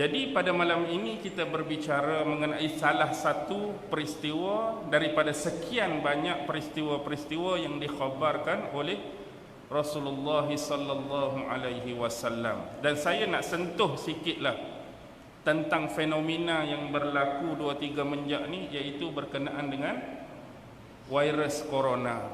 Jadi pada malam ini kita berbicara mengenai salah satu peristiwa daripada sekian banyak peristiwa-peristiwa yang dikhabarkan oleh Rasulullah sallallahu alaihi wasallam. Dan saya nak sentuh sikitlah tentang fenomena yang berlaku 2-3 menjak ni, iaitu berkenaan dengan virus corona.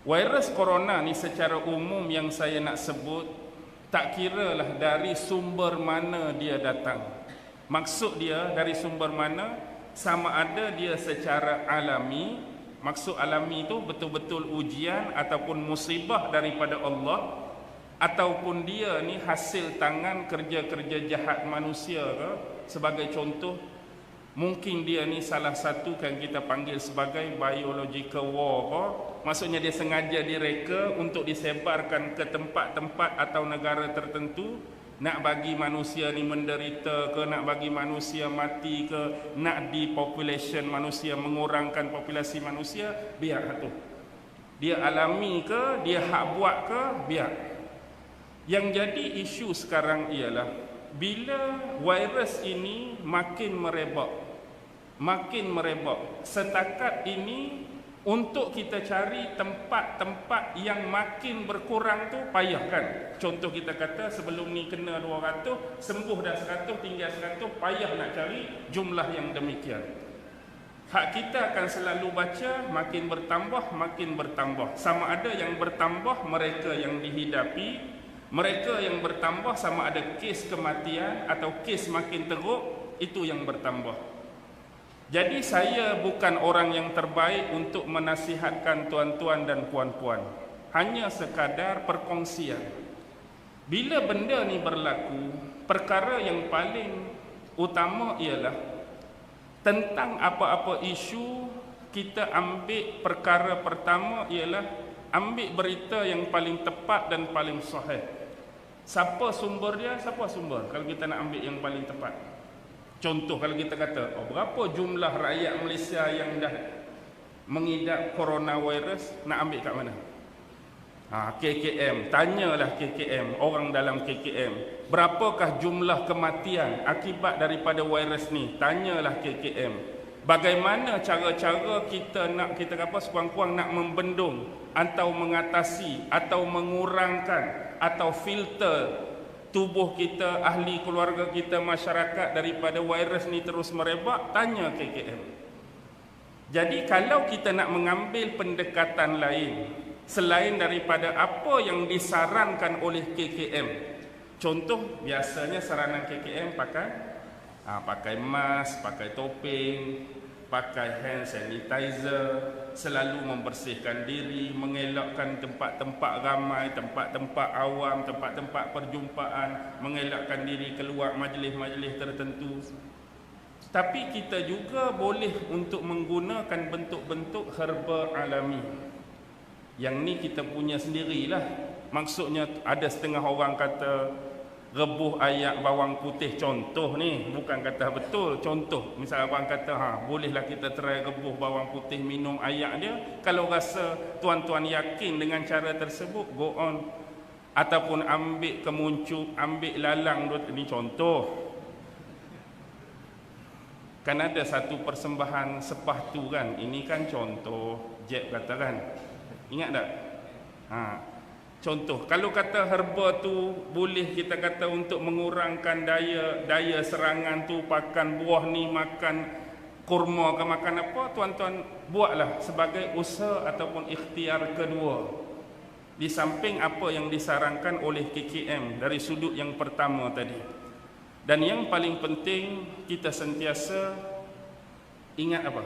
Virus corona ni secara umum yang saya nak sebut, tak kiralah dari sumber mana dia datang. Maksud dia dari sumber mana, sama ada dia secara alami, maksud alami itu betul-betul ujian ataupun musibah daripada Allah, ataupun dia ni hasil tangan kerja-kerja jahat manusia ke. Sebagai contoh, mungkin dia ni salah satu yang kita panggil sebagai biological war ke. Maksudnya dia sengaja direka untuk disebarkan ke tempat-tempat atau negara tertentu, nak bagi manusia ni menderita ke, nak bagi manusia mati ke, nak depopulation manusia, mengurangkan populasi manusia, biar tu. Dia alami ke, dia hak buat ke, biar. Yang jadi isu sekarang ialah bila virus ini makin merebak, setakat ini untuk kita cari tempat-tempat yang makin berkurang tu payah kan. Contoh kita kata sebelum ni kena 200, sembuh dah 100, tinggal 100, payah nak cari jumlah yang demikian. Hak kita akan selalu baca makin bertambah. Sama ada yang bertambah mereka yang dihidapi, mereka yang bertambah sama ada kes kematian atau kes makin teruk, itu yang bertambah. Jadi saya bukan orang yang terbaik untuk menasihatkan tuan-tuan dan puan-puan. Hanya sekadar perkongsian. Bila benda ni berlaku, perkara yang paling utama ialah tentang apa-apa isu, kita ambil perkara pertama ialah ambil berita yang paling tepat dan paling sahih. Siapa sumber dia? Siapa sumber? Kalau kita nak ambil yang paling tepat. Contoh kalau kita kata, berapa jumlah rakyat Malaysia yang dah mengidap coronavirus, nak ambil kat mana? KKM, tanyalah KKM, orang dalam KKM. Berapakah jumlah kematian akibat daripada virus ni? Tanyalah KKM. Bagaimana cara-cara kita sekurang-kurang nak membendung atau mengatasi atau mengurangkan atau filter tubuh kita, ahli keluarga kita, masyarakat daripada virus ni terus merebak? Tanya KKM. Jadi kalau kita nak mengambil pendekatan lain selain daripada apa yang disarankan oleh KKM, contoh biasanya saranan KKM pakai mask, pakai topeng, pakai hand sanitizer, selalu membersihkan diri, mengelakkan tempat-tempat ramai, tempat-tempat awam, tempat-tempat perjumpaan, mengelakkan diri keluar majlis-majlis tertentu. Tapi kita juga boleh untuk menggunakan bentuk-bentuk herba alami. Yang ni kita punya sendirilah. Maksudnya ada setengah orang kata rebuh ayak bawang putih, contoh ni, bukan kata betul, contoh. Misal orang kata, bolehlah kita try rebuh bawang putih, minum ayak dia. Kalau rasa tuan-tuan yakin dengan cara tersebut, go on. Ataupun ambil kemuncup, ambil lalang, ni contoh. Kan ada satu persembahan sepah tu kan, ini kan contoh, Jeb kata kan. Ingat tak? Contoh, kalau kata herba tu boleh kita kata untuk mengurangkan daya serangan tu, makan buah ni, makan kurma ke makan apa, tuan-tuan buatlah sebagai usaha ataupun ikhtiar kedua. Di samping apa yang disarankan oleh KKM dari sudut yang pertama tadi. Dan yang paling penting, kita sentiasa ingat apa?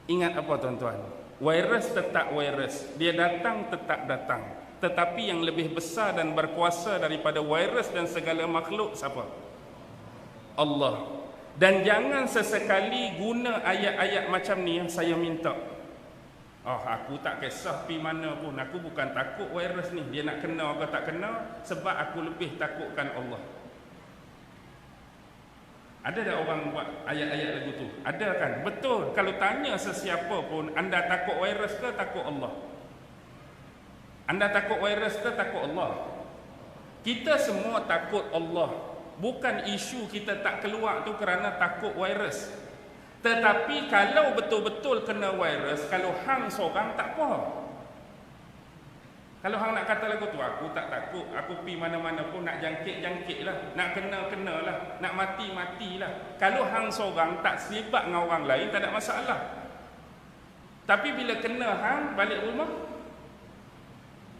Ingat apa tuan-tuan? Virus tetap virus, dia datang tetap datang. Tetapi yang lebih besar dan berkuasa daripada virus dan segala makhluk siapa? Allah. Dan jangan sesekali guna ayat-ayat macam ni, saya minta. Aku tak kisah pergi mana pun, aku bukan takut virus ni, dia nak kena ke tak kena, sebab aku lebih takutkan Allah. Ada tak orang buat ayat-ayat lagu tu? Ada kan? Betul. Kalau tanya sesiapa pun, anda takut virus ke takut Allah? Anda takut virus ke takut Allah? Kita semua takut Allah. Bukan isu kita tak keluar tu kerana takut virus. Tetapi kalau betul-betul kena virus, kalau hang seorang tak apa. Kalau hang nak kata lagu tu, aku tak takut, aku pi mana-mana pun nak jangkit lah, nak kena lah, nak mati lah. Kalau hang seorang tak selibat dengan orang lain, tak ada masalah. Tapi bila kena hang balik rumah,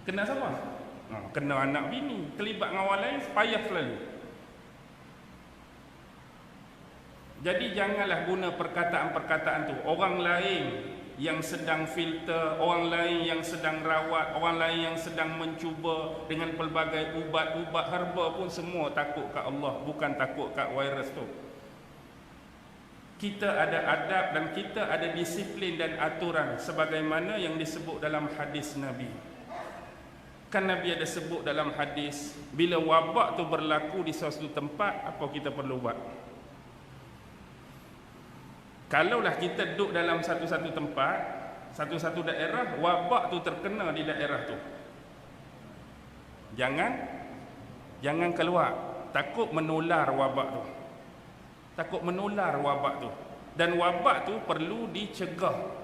kena siapa? Kena anak bini, terlibat dengan orang lain, payah selalu. Jadi janganlah guna perkataan-perkataan tu. Orang lain yang sedang filter, orang lain yang sedang rawat, orang lain yang sedang mencuba dengan pelbagai ubat-ubat herba pun semua takut kat Allah, bukan takut kat virus tu. Kita ada adab dan kita ada disiplin dan aturan sebagaimana yang disebut dalam hadis Nabi. Kan Nabi ada sebut dalam hadis, bila wabak tu berlaku di suatu tempat, apa kita perlu buat? Kalaulah kita duduk dalam satu-satu tempat, satu-satu daerah, wabak tu terkena di daerah tu, jangan keluar. Takut menular wabak tu. Takut menular wabak tu. Dan wabak tu perlu dicegah.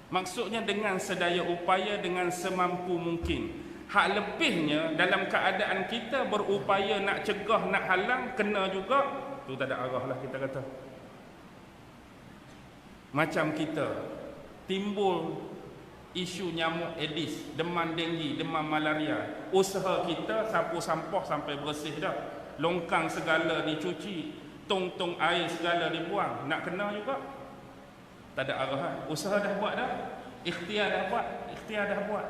Maksudnya dengan sedaya upaya, dengan semampu mungkin. Hak lebihnya dalam keadaan kita berupaya nak cegah, nak halang, kena juga, tu tak ada arah lah kita kata. Macam kita timbul isu nyamuk Aedes, demam denggi, demam malaria. Usaha kita sapu sampah sampai bersih dah. Longkang segala dicuci, tong-tong air segala dibuang. Nak kena juga, tak ada arahan. Usaha dah buat dah, ikhtiar dah buat.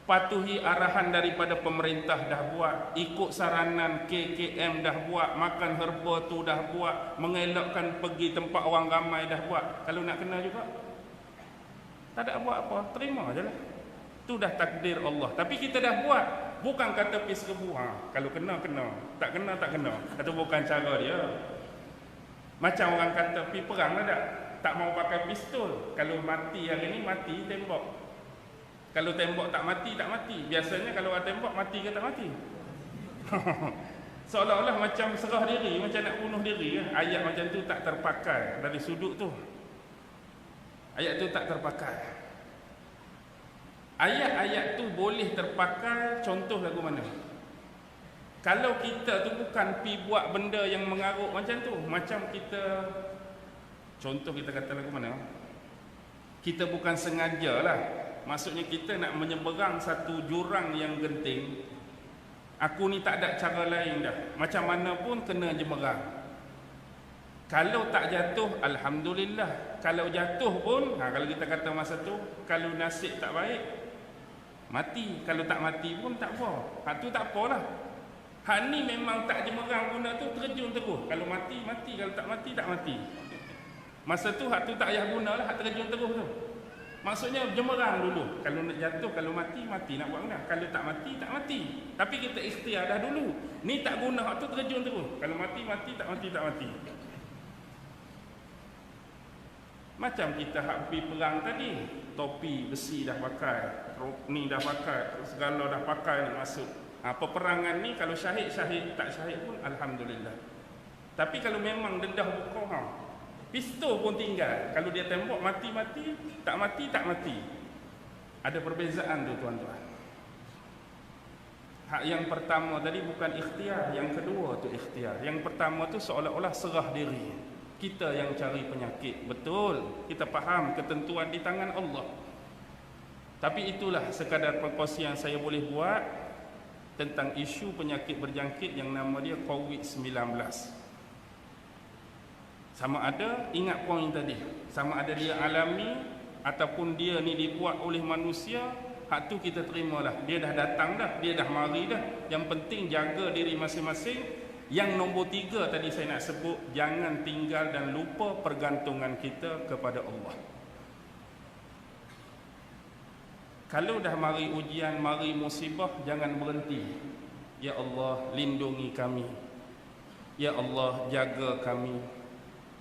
Patuhi arahan daripada pemerintah dah buat, ikut saranan KKM dah buat, makan herba tu dah buat, mengelakkan pergi tempat orang ramai dah buat. Kalau nak kena juga, tak ada buat apa, terima je lah. Tu dah takdir Allah. Tapi kita dah buat, bukan kata pergi seribu. Kalau kena, tak kena, tak kena. Itu bukan cara dia. Macam orang kata pergi perang lah tak mau pakai pistol. Kalau mati hari ni, mati tembak. Kalau tembak tak mati, tak mati. Biasanya kalau ada tembak, mati ke tak mati? Seolah-olah macam serah diri, macam nak bunuh diri. Ayat macam tu tak terpakai dari sudut tu. Ayat tu tak terpakai. Ayat-ayat tu boleh terpakai, contoh lagu mana? Kalau kita tu bukan pi buat benda yang mengarut macam tu. Macam kita, contoh kita kata lagu mana? Kita bukan sengaja lah. Maksudnya kita nak menyeberang satu jurang yang genting. Aku ni tak ada cara lain dah. Macam mana pun kena jemerang. Kalau tak jatuh, alhamdulillah. Kalau jatuh pun, kalau kita kata masa tu, kalau nasib tak baik, mati. Kalau tak mati pun tak apa. Hak tu tak apalah. Hak ni memang tak jemerang guna tu, terjun terus. Kalau mati, mati. Kalau tak mati, tak mati. Masa tu hak tu tak payah guna lah, hak terjun terus tu. Maksudnya jemerang dulu. Kalau nak jatuh, kalau mati, mati. Nak buat mana? Kalau tak mati, tak mati. Tapi kita ikhtiar dah dulu. Ni tak guna, hak tu terjun terus. Kalau mati, mati. Tak mati, tak mati. Macam kita hak pergi perang tadi. Topi besi dah pakai, ni dah pakai, segala dah pakai nak masuk. Peperangan ni kalau syahid, tak syahid pun alhamdulillah. Tapi kalau memang dedah buka, pistol pun tinggal. Kalau dia tembak, mati-mati, tak mati, tak mati. Ada perbezaan tu tuan-tuan. Hak yang pertama tadi bukan ikhtiar, yang kedua tu ikhtiar. Yang pertama tu seolah-olah serah diri. Kita yang cari penyakit. Betul, kita faham ketentuan di tangan Allah. Tapi itulah sekadar perkongsian yang saya boleh buat tentang isu penyakit berjangkit yang nama dia COVID-19. Sama ada, ingat poin tadi, sama ada dia alami ataupun dia ni dibuat oleh manusia, hak tu kita terimalah. Dia dah datang dah, dia dah mari dah. Yang penting jaga diri masing-masing. Yang nombor 3 tadi saya nak sebut, jangan tinggal dan lupa pergantungan kita kepada Allah. Kalau dah mari ujian, mari musibah, jangan berhenti. Ya Allah, lindungi kami. Ya Allah, jaga kami.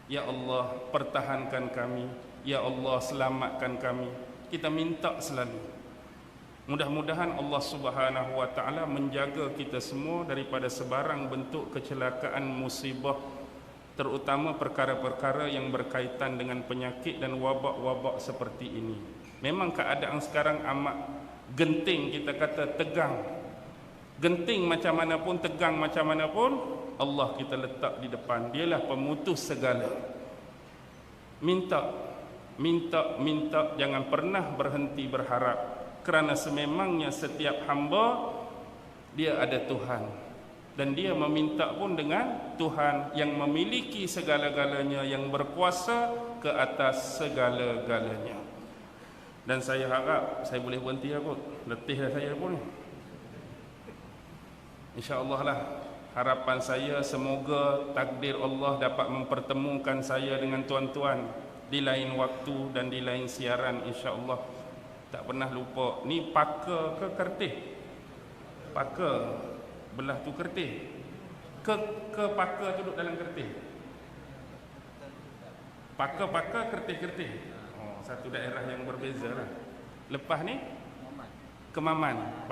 Ya Allah, pertahankan kami. Ya Allah, selamatkan kami. Kita minta selalu. Mudah-mudahan Allah Subhanahu wa taala menjaga kita semua daripada sebarang bentuk kecelakaan musibah, terutama perkara-perkara yang berkaitan dengan penyakit dan wabak-wabak seperti ini. Memang keadaan sekarang amat genting, kita kata tegang. Genting macam mana pun, tegang macam mana pun, Allah kita letak di depan. Dialah pemutus segala. Minta, jangan pernah berhenti berharap. Kerana sememangnya setiap hamba dia ada Tuhan, dan dia meminta pun dengan Tuhan yang memiliki segala-galanya, yang berkuasa ke atas segala-galanya. Dan saya harap saya boleh berhenti kot, letih dah saya pun. InsyaAllah lah, harapan saya semoga takdir Allah dapat mempertemukan saya dengan tuan-tuan di lain waktu dan di lain siaran, insyaAllah. Tak pernah lupa. Ni paka ke kertih? Paka belah tu kertih. Ke paka tu duduk dalam kertih. Paka kertih. Oh, satu daerah yang berbeza lah. Lepas ni Kemaman.